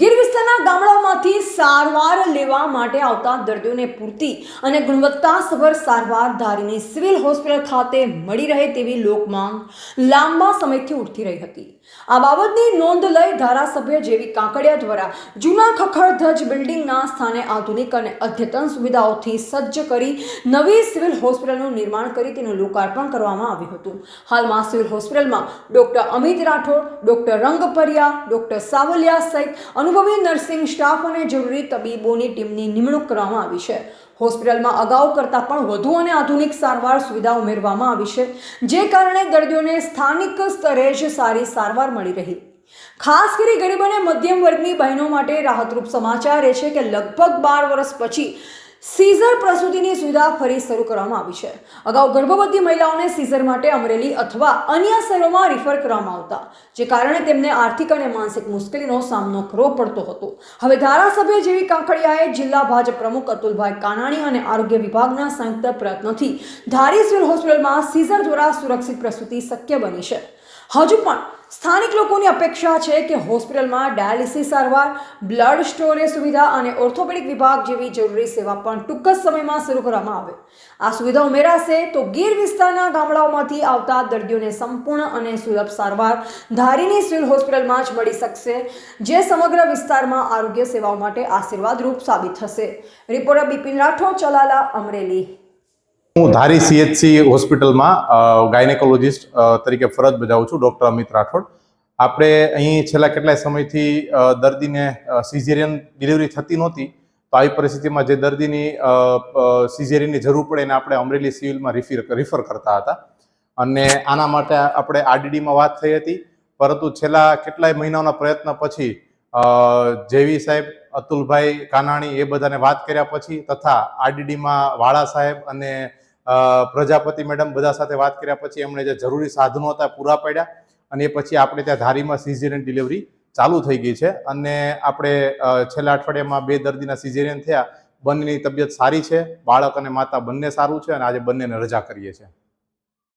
ગીર વિસ્તારના ગામડાઓમાંથી સારવાર લેવા માટે આવતા દર્દીઓને પૂરતી અને ગુણવત્તાસભર સારવાર ધારીની સિવિલ હોસ્પિટલ ખાતે મળી રહે તેવી લોકમાંગ લાંબા સમયથી ઉઠતી રહી હતી। આ બાબતની નોંધ લઈ ધારાસભ્ય જેવી કાકડિયા દ્વારા જૂના ખખડધજ બિલ્ડિંગના સ્થાને આધુનિક અને અદ્યતન સુવિધાઓથી સજ્જ કરી નવી સિવિલ હોસ્પિટલનું નિર્માણ કરી તેનું લોકાર્પણ કરવામાં આવ્યું હતું। હાલમાં સિવિલ હોસ્પિટલમાં doctor Amit Rathod, doctor Rangpariya, doctor Savaliya સહિત અનુભવી નર્સિંગ સ્ટાફ અને જરૂરી તબીબોની ટીમની નિમણૂક કરવામાં આવી છે। હોસ્પિટલમાં અગાઉ કરતાં પણ વધુ અને આધુનિક સારવાર સુવિધા ઉમેરવામાં આવી છે, જે કારણે દર્દીઓને સ્થાનિક સ્તરે જ સારી સારવાર મળી રહી। ખાસ કરી ગરીબ અને મધ્યમ વર્ગની બહેનો માટે રાહતરૂપ સમાચાર એ છે કે લગભગ 12 વર્ષ પછી સીઝર પ્રસૂતિની સુવિધા ફરી શરૂ કરવામાં આવી છે। અગાઉ ગર્ભવતી મહિલાઓને સીઝર માટે અમરેલી અથવા અન્ય શહેરોમાં રિફર કરવામાં આવતા, જે કારણે તેમને આર્થિક અને માનસિક મુશ્કેલીનો સામનો કરવો પડતો હતો। હવે ધારાસભ્ય જેવી કાકડિયાએ જિલ્લા ભાજપ પ્રમુખ અતુલભાઈ કાનાણી અને આરોગ્ય વિભાગના સંયુક્ત પ્રયત્નોથી ધારી સિવિલ હોસ્પિટલમાં સીઝર દ્વારા સુરક્ષિત પ્રસૂતિ શક્ય બની છે। હજુ પણ સ્થાનિક લોકોની અપેક્ષા છે કે હોસ્પિટલમાં ડાયાલિસિસ સારવાર, બ્લડ સ્ટોરેજ સુવિધા અને ઓર્થોપેડિક વિભાગ જેવી જરૂરી સેવા પણ ટૂંક જ સમયમાં શરૂ કરવામાં આવે। આ સુવિધા ઉમેરાશે તો ગીર વિસ્તારના ગામડાઓમાંથી આવતા દર્દીઓને સંપૂર્ણ અને સુલભ સારવાર ધારીની સિવિલ હોસ્પિટલમાં જ મળી શકશે, જે સમગ્ર વિસ્તારમાં આરોગ્ય સેવાઓ માટે આશીર્વાદરૂપ સાબિત થશે। રિપોર્ટર બિપિન રાઠોડ, ચલાલા, અમરેલી। હું ધારી સીએચસી હોસ્પિટલમાં ગાયનેકોલોજીસ્ટ તરીકે ફરજ બજાવું છું, ડૉક્ટર અમિત રાઠોડ। આપણે અહીં છેલ્લા કેટલાય સમયથી દર્દીને સિઝેરિયન ડિલિવરી થતી નહોતી, તો આવી પરિસ્થિતિમાં જે દર્દીની સિઝેરિયનની જરૂર પડે એને આપણે અમરેલી સિવિલમાં રિફર કરતા હતા અને આના માટે આપણે આરડીડીમાં વાત થઈ હતી, પરંતુ છેલ્લા કેટલાય મહિનાઓના પ્રયત્ન પછી જેવી સાહેબ, અતુલભાઈ કાનાણી એ બધાને વાત કર્યા પછી તથા આરડીડીમાં વાળા સાહેબ અને પ્રજાપતિ મેડમ બધા સાથે વાત કર્યા પછી એમણે જે જરૂરી સાધનો હતા પૂરા પાડ્યા અને એ પછી આપણે ત્યાં ધારીમાં સિઝેરિયન ડિલિવરી ચાલુ થઈ ગઈ છે અને આપણે છેલ્લા અઠવાડિયામાં 2 દર્દીના સિઝેરિયન થયા। બંનેની તબિયત સારી છે, બાળક અને માતા બંને સારું છે અને આજે બંનેને રજા કરીએ છીએ।